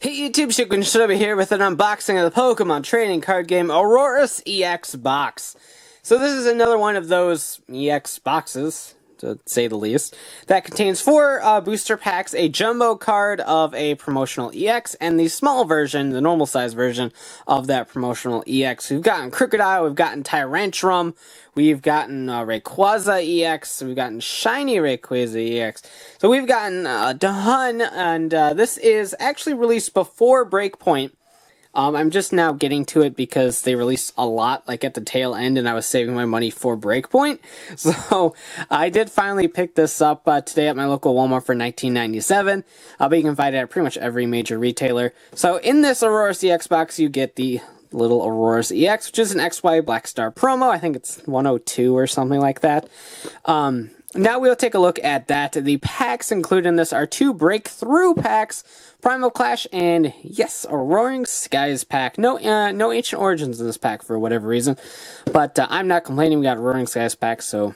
Hey YouTube, Shinobi here with an unboxing of the Pokemon trading card game Aurorus-EX Box. So this is another one of those EX boxes, to say the least, that contains 4 booster packs, a jumbo card of a promotional EX, and the small version, the normal size version, of that promotional EX. We've gotten Crocodile, we've gotten Tyrantrum, we've gotten Rayquaza EX, we've gotten Shiny Rayquaza EX. So we've gotten a ton, and this is actually released before Breakpoint. I'm just now getting to it because they released a lot, like at the tail end, and I was saving my money for Breakpoint. So I did finally pick this up today at my local Walmart for $19.97, but you can find it at pretty much every major retailer. So in this Aurorus-EX box, you get the little Aurorus-EX, which is an XY Black Star promo. I think it's 102 or something like that. Now we'll take a look at that. The packs included in this are 2 breakthrough packs, Primal Clash, and yes, a Roaring Skies pack. No Ancient Origins in this pack for whatever reason, but I'm not complaining. We got a Roaring Skies pack, so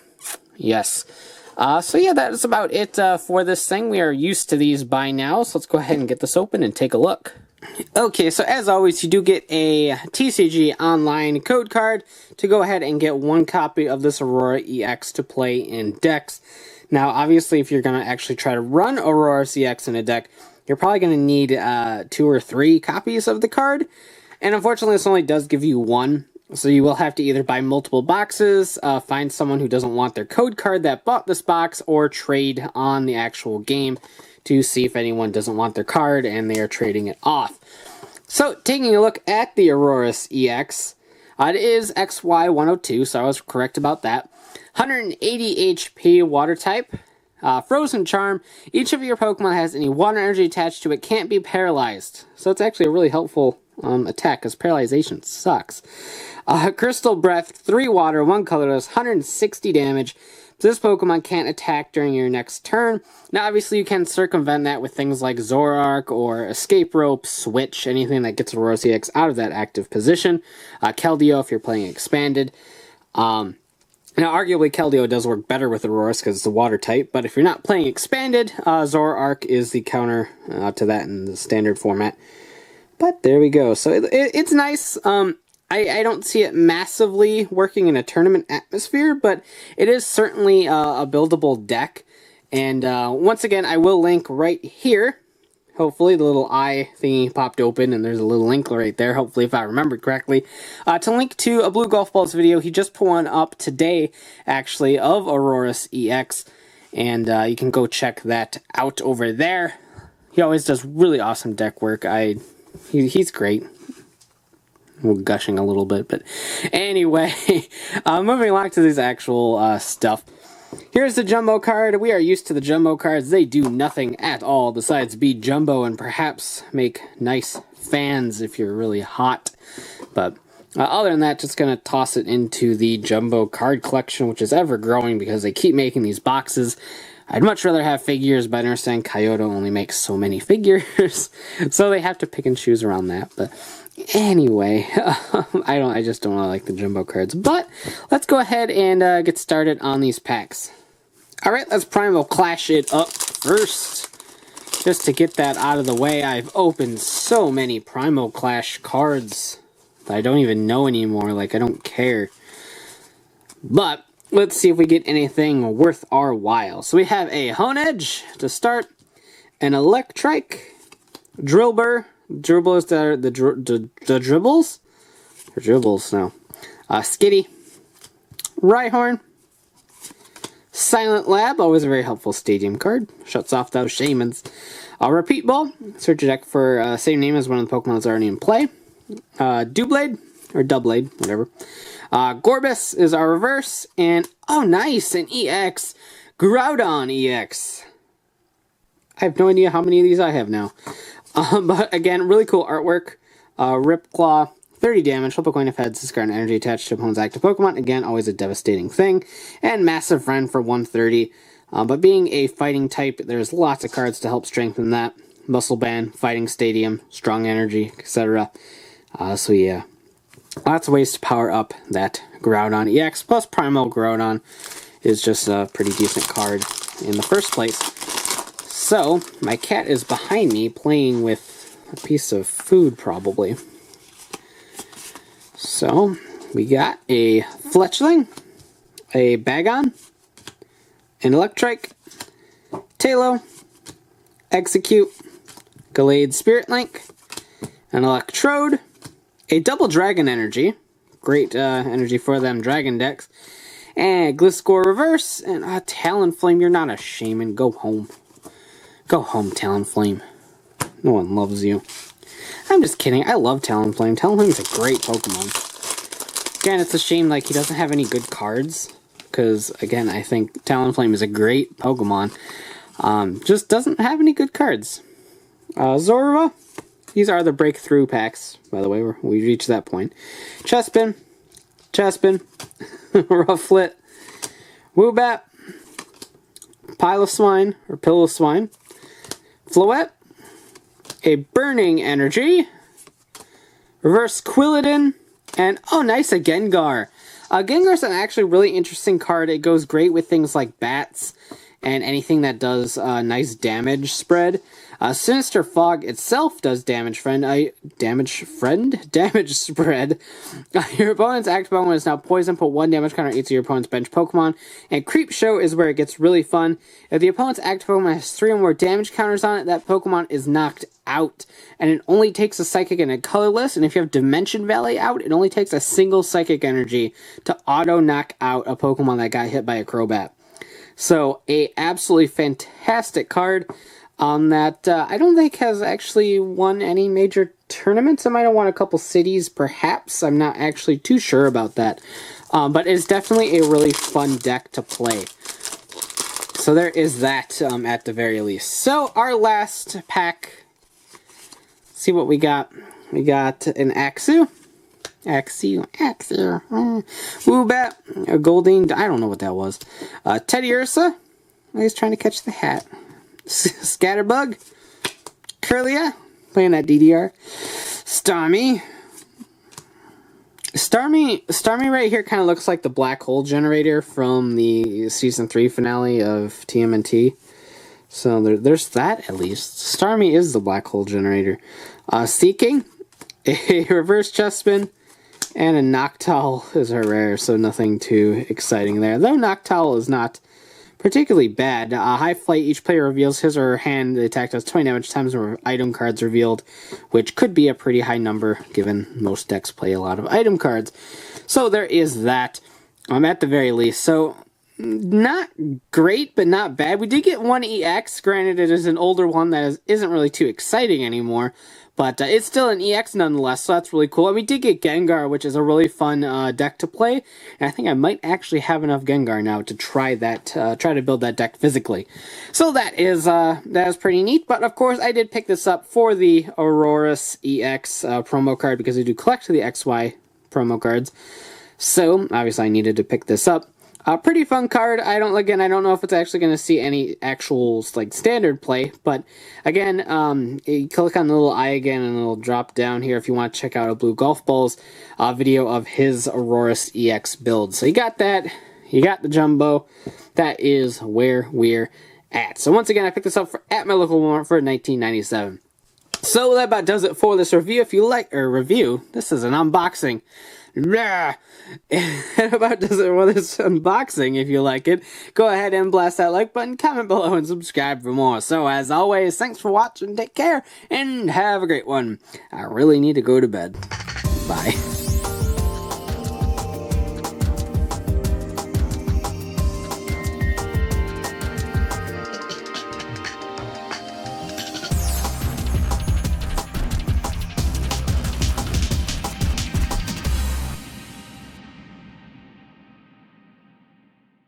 yes. So yeah, that is about it for this thing. We are used to these by now, so let's go ahead and get this open and take a look. Okay, so as always, you do get a TCG Online code card to go ahead and get 1 copy of this Aurora-EX to play in decks. Now, obviously, if you're going to actually try to run Aurora-EX in a deck, you're probably going to need 2 or 3 copies of the card. And unfortunately, this only does give you 1. So you will have to either buy multiple boxes, find someone who doesn't want their code card that bought this box, or trade on the actual game to see if anyone doesn't want their card and they are trading it off. So, taking a look at the Aurorus-EX, it is XY102, so I was correct about that. 180 HP water type, Frozen Charm. Each of your Pokemon has any water energy attached to it, can't be paralyzed. So it's actually a really helpful attack, because paralyzation sucks. Crystal Breath, 3 water, 1 colorless, 160 damage. This Pokemon can't attack during your next turn. Now, obviously, you can circumvent that with things like Zoroark or Escape Rope, Switch, anything that gets Aurorus-EX out of that active position. Keldeo, if you're playing Expanded. Now, arguably, Keldeo does work better with Aurorus because it's a water type, but if you're not playing Expanded, Zoroark is the counter to that in the standard format. But there we go. So it's nice. I don't see it massively working in a tournament atmosphere, but it is certainly a buildable deck. And once again, I will link right here. Hopefully the little eye thingy popped open and there's a little link right there, hopefully if I remembered correctly, to link to a Blue Golf Balls video. He just put one up today, actually, of Aurorus-EX. And you can go check that out over there. He always does really awesome deck work. He's great. We're gushing a little bit, but anyway, moving along to this actual stuff. Here's the jumbo card. We are used to the jumbo cards. They do nothing at all besides be jumbo and perhaps make nice fans if you're really hot. But other than that, just going to toss it into the jumbo card collection, which is ever growing because they keep making these boxes. I'd much rather have figures, but I understand Kyoto only makes so many figures, so they have to pick and choose around that. But anyway, I just don't really like the jumbo cards. But let's go ahead and get started on these packs. All right, let's Primal Clash it up first. Just to get that out of the way, I've opened so many Primal Clash cards that I don't even know anymore. Like, I don't care. But let's see if we get anything worth our while. So we have a Honedge to start, an Electrike, Drillbur. Dribbles that are the dribbles? Or dribbles, no. Skitty, Rhyhorn, Silent Lab, always a very helpful stadium card. Shuts off those shamans. Repeat Ball, search your deck for same name as one of the Pokemon that's already in play. Doublade, or Doublade, whatever. Gorbis is our reverse, and oh nice, an EX, Groudon EX. I have no idea how many of these I have now. But again, really cool artwork. Rip Claw, 30 damage. Flip a coin if heads, discard an energy attached to opponent's active Pokemon. Again, always a devastating thing. And Massive Friend for 130. But being a fighting type, there's lots of cards to help strengthen that. Muscle Band, Fighting Stadium, Strong Energy, etc. So yeah, lots of ways to power up that Groudon EX. Plus Primal Groudon is just a pretty decent card in the first place. So, my cat is behind me playing with a piece of food, probably. So, we got a Fletchling, a Bagon, an Electrike, Talo, Execute, Gallade Spirit Link, an Electrode, a double Dragon Energy, great energy for them Dragon decks, and Gliscor Reverse, and Talonflame. You're not a shaman. Go home. Go home, Talonflame. No one loves you. I'm just kidding. I love Talonflame. Talonflame's a great Pokemon. Again, it's a shame like he doesn't have any good cards, because again, I think Talonflame is a great Pokemon. Just doesn't have any good cards. Zorua. These are the breakthrough packs, by the way. We reached that point. Chespin, Rufflet, Woobat, Piloswine, or Piloswine, Floette, a Burning Energy, Reverse Quilladin, and, oh nice, a Gengar. Gengar's an actually really interesting card. It goes great with things like bats and anything that does nice damage spread. Sinister Fog itself does damage spread. Your opponent's active Pokemon is now poisoned. Put 1 damage counter on each of your opponent's bench Pokemon. And Creep Show is where it gets really fun. If the opponent's active Pokemon has 3 or more damage counters on it, that Pokemon is knocked out. And it only takes a Psychic and a Colorless. And if you have Dimension Valley out, it only takes a single Psychic Energy to auto knock out a Pokemon that got hit by a Crobat. So, a absolutely fantastic card. That I don't think has actually won any major tournaments. It might have won a couple cities, perhaps. I'm not actually too sure about that. But it's definitely a really fun deck to play. So there is that at the very least. So our last pack, let's see what we got. We got an Axew. Woobat, a Goldeen, I don't know what that was. Teddiursa, he's trying to catch the hat. Scatterbug, Kirlia, playing that DDR, Starmie right here kind of looks like the black hole generator from the Season 3 finale of TMNT. So there's that at least. Starmie is the black hole generator. Seeking, a Reverse Chespin, and a Noctowl is her rare, so nothing too exciting there. Though Noctowl is not particularly bad. High Flight, each player reveals his or her hand. The attack does 20 damage times the item cards revealed, which could be a pretty high number, given most decks play a lot of item cards. So there is that, at the very least. So, not great, but not bad. We did get one EX. Granted, it is an older one that isn't really too exciting anymore, but it's still an EX nonetheless, so that's really cool. And we did get Gengar, which is a really fun deck to play. And I think I might actually have enough Gengar now to try to build that deck physically. So that is pretty neat. But of course, I did pick this up for the Aurorus-EX promo card because I do collect the XY promo cards. So obviously, I needed to pick this up. Pretty fun card. I don't know if it's actually going to see any actual standard play, but again, you click on the little eye again and it'll drop down here if you want to check out a Blue Golf Balls video of his Aurorus-EX build. So you got that, you got the Jumbo. That is where we're at. So once again, I picked this up at my local Walmart for $19.97. So that about does it for this review. If you like, this is an unboxing. That about does it for this unboxing. If you like it, go ahead and blast that like button, comment below, and subscribe for more. So as always, thanks for watching, take care, and have a great one. I really need to go to bed. Bye.